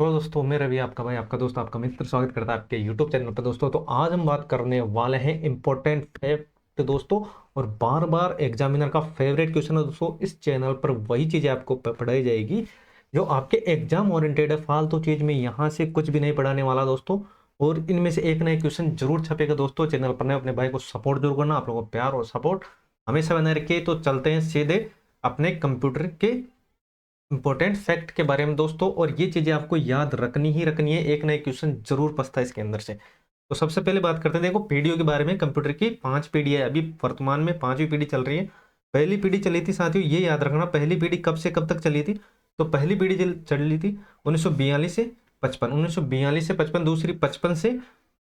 तो दोस्तों मैं रवि आपका भाई आपका दोस्त आपका मित्र स्वागत करता है आपके YouTube चैनल पर दोस्तों। तो आज हम बात करने वाले हैं इंपॉर्टेंट फैक्ट दोस्तों। और बार बार एग्जामिनर का फेवरेट क्वेश्चन है दोस्तों। इस चैनल पर वही चीजें आपको पढ़ाई जाएगी जो आपके एग्जाम ओरिएंटेड है। फालतू चीज में यहाँ से कुछ भी नहीं पढ़ाने वाला दोस्तों। और इनमें से एक ना एक क्वेश्चन जरूर छपेगा दोस्तों। चैनल पर नए अपने भाई को सपोर्ट जरूर करना। आप लोगों को प्यार और सपोर्ट हमेशा बना रखिए। तो चलते हैं सीधे अपने कंप्यूटर के इंपॉर्टेंट फैक्ट के बारे में दोस्तों। और ये चीजें आपको याद रखनी ही रखनी है। एक ना एक क्वेश्चन जरूर पछता है इसके अंदर से। तो सबसे पहले बात करते हैं, देखो पीढ़ियों के बारे में। कंप्यूटर की 5 पीढ़ी है, अभी वर्तमान में 5वीं पीढ़ी चल रही है। पहली पीढ़ी चली थी साथियों, ये याद रखना पहली पीढ़ी कब से कब तक चली थी। तो पहली पीढ़ी चली थी 1942 से 55, 1942 से 55, दूसरी 55 से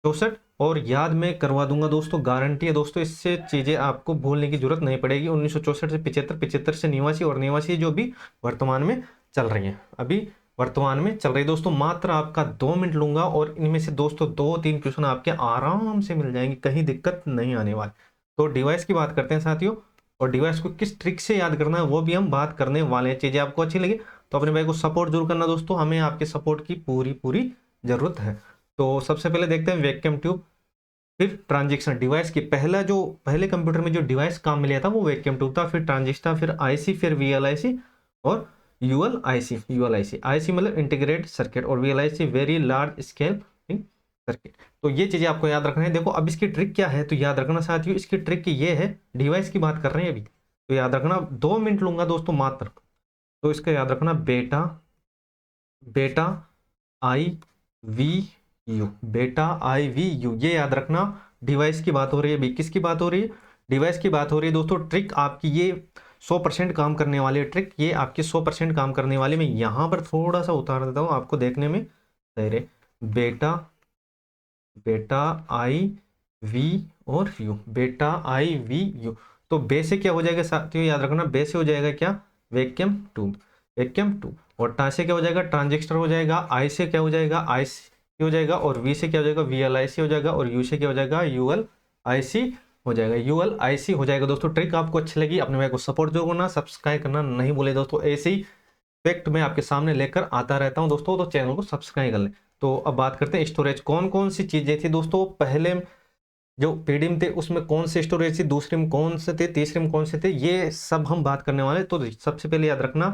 64। और याद मैं करवा दूंगा दोस्तों, गारंटी है दोस्तों, इससे चीजें आपको भूलने की जरूरत नहीं पड़ेगी। 1964 से 75, 75 से 89 और 89 जो भी वर्तमान में चल रही है, अभी वर्तमान में चल रही है दोस्तों। मात्र आपका 2 मिनट लूंगा और इनमें से दोस्तों 2-3 क्वेश्चन आपके आराम से मिल जाएंगे, कहीं दिक्कत नहीं आने वाली। तो डिवाइस की बात करते हैं साथियों, और डिवाइस को किस ट्रिक से याद करना है वो भी हम बात करने वाले हैं। चीजें आपको अच्छी लगी तो अपने भाई को सपोर्ट जरूर करना दोस्तों, हमें आपके सपोर्ट की पूरी पूरी जरूरत है। तो सबसे पहले देखते हैं वैक्यूम ट्यूब, फिर ट्रांजिस्टर। डिवाइस की पहले कंप्यूटर में जो डिवाइस काम में लिया था वो वैक्यूम ट्यूब था, फिर ट्रांजिस्टर, फिर आईसी, फिर वीएलआईसी और यूएलआईसी। यूएलआईसी आईसी मतलब इंटीग्रेटेड सर्किट और वीएलआईसी वेरी लार्ज स्केल सर्किट। तो ये चीजें आपको याद रखना है। देखो अब इसकी ट्रिक क्या है तो याद रखना साथियों, इसकी ट्रिक ये है, डिवाइस की बात कर रहे हैं अभी तो याद रखना 2 मिनट लूंगा दोस्तों मात्र। तो इसका याद रखना बेटा बेटा आई वी यू, बेटा आई वी यू, ये याद रखना। डिवाइस की बात हो रही है, अभी किसकी बात हो रही है, डिवाइस की बात हो रही है दोस्तों। ट्रिक आपकी ये 100% काम करने वाली है, ट्रिक ये आपकी 100% काम करने वाली। मैं यहाँ पर थोड़ा सा उतार देता हूँ आपको देखने में सही रहे। बेटा बेटा आई वी और यू, बेटा आई वी यू। तो बे से क्या हो जाएगा साथियों, याद रखना, बे से हो जाएगा क्या, वैक्यूम ट्यूब, वैक्यूम ट्यूब। और टा से क्या हो जाएगा, ट्रांजिस्टर हो जाएगा। आई से क्या हो जाएगा, आई सी हो जाएगा। और वी से क्या हो जाएगा, वी एल आई सी हो जाएगा। और यू से क्या हो जाएगा, यू एल आई सी हो जाएगा, यू एल आई सी हो जाएगा दोस्तों। ट्रिक आपको अच्छी लगी अपने भाई को सपोर्ट जरूर करना, सब्सक्राइब करना नहीं भूले दोस्तों। ऐसे ही फैक्ट मैं आपके सामने लेकर आता रहता हूं दोस्तों, तो चैनल को सब्सक्राइब कर लें। तो अब बात करते हैं स्टोरेज, कौन कौन सी चीजें थी दोस्तों पहले जो पीढ़ी में थे, उसमें कौन से स्टोरेज थी, दूसरे में कौन से थे, तीसरे में कौन से थे, ये सब हम बात करने वाले। तो सबसे पहले याद रखना,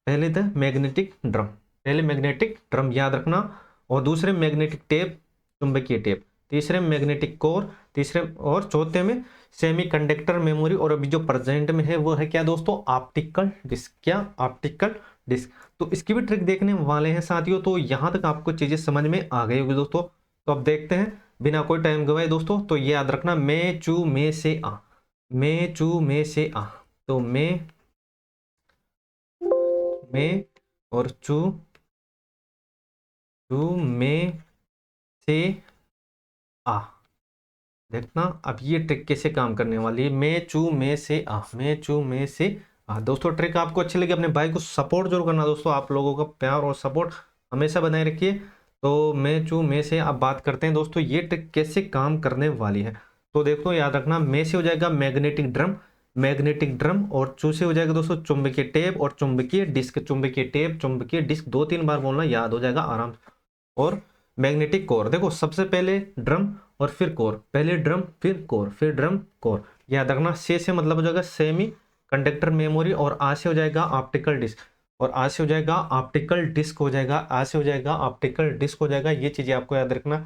पहले थे मैग्नेटिक ड्रम, पहले मैग्नेटिक ड्रम याद रखना। और दूसरे मैग्नेटिक टेप, चुंबकीय टेप। तीसरे में मैग्नेटिक कोर, तीसरे और चौथे में सेमीकंडक्टर मेमोरी। और अभी जो प्रेजेंट में है वो है क्या दोस्तों, ऑप्टिकल डिस्क। क्या, ऑप्टिकल डिस्क। तो इसकी भी ट्रिक देखने वाले हैं साथियों। तो यहां तक आपको चीजें समझ में आ गई होगी दोस्तों। तो अब देखते हैं बिना कोई टाइम गवाए दोस्तों। तो ये याद रखना, मैं चू में से आ, मैं चू में से आ। तो मैं और चू, चू में से आ। देखना अब ये ट्रिक कैसे काम करने वाली है, मैं चू में से आ, मैं चू में से आ। दोस्तों ट्रिक आपको अच्छी लगी अपने भाई को सपोर्ट जरूर करना दोस्तों, आप लोगों का प्यार और सपोर्ट हमेशा बनाए रखिए। तो मैं चू में से अब बात करते हैं दोस्तों, ये ट्रिक कैसे काम करने वाली है। तो देखो याद रखना, मैं से हो जाएगा मैग्नेटिक ड्रम, मैग्नेटिक ड्रम। और चू से हो जाएगा दोस्तों चुंबकीय टेप और चुंबकीय डिस्क, चुंबकीय टेप चुंबकीय डिस्क, 2-3 बार बोलना, याद हो जाएगा आराम से। और मैग्नेटिक कोर, देखो सबसे पहले ड्रम और फिर कोर, पहले ड्रम फिर कोर, फिर ड्रम कोर। याद रखना, से मतलब हो जाएगा सेमी कंडक्टर मेमोरी। और आ से हो जाएगा ऑप्टिकल डिस्क, और आ से हो जाएगा ऑप्टिकल डिस्क हो जाएगा, आ से हो जाएगा ऑप्टिकल डिस्क हो जाएगा। ये चीजें आपको याद रखना,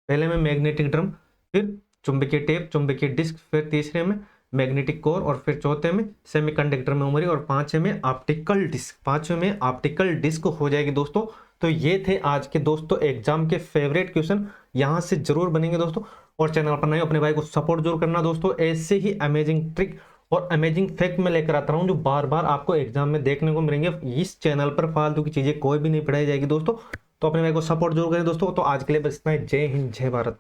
पहले में मैग्नेटिक ड्रम, फिर चुंबकीय टेप चुंबकीय डिस्क, फिर तीसरे में मैग्नेटिक कोर, और फिर चौथे में सेमीकंडक्टर मेमोरी, और पांचवें में ऑप्टिकल डिस्क, पांचवें में ऑप्टिकल डिस्क हो जाएगी दोस्तों। तो ये थे आज के दोस्तों एग्जाम के फेवरेट क्वेश्चन, यहां से जरूर बनेंगे दोस्तों। और चैनल पर नए अपने भाई को सपोर्ट जरूर करना दोस्तों, ऐसे ही अमेजिंग ट्रिक और अमेजिंग फैक्ट में लेकर आता हूं जो बार बार आपको एग्जाम में देखने को मिलेंगे। इस चैनल पर फालतू की चीजें कोई भी नहीं पढ़ाई जाएगी दोस्तों। तो अपने भाई को सपोर्ट जरूर करें दोस्तों। तो आज के लिए बस इतना ही, जय हिंद जय भारत।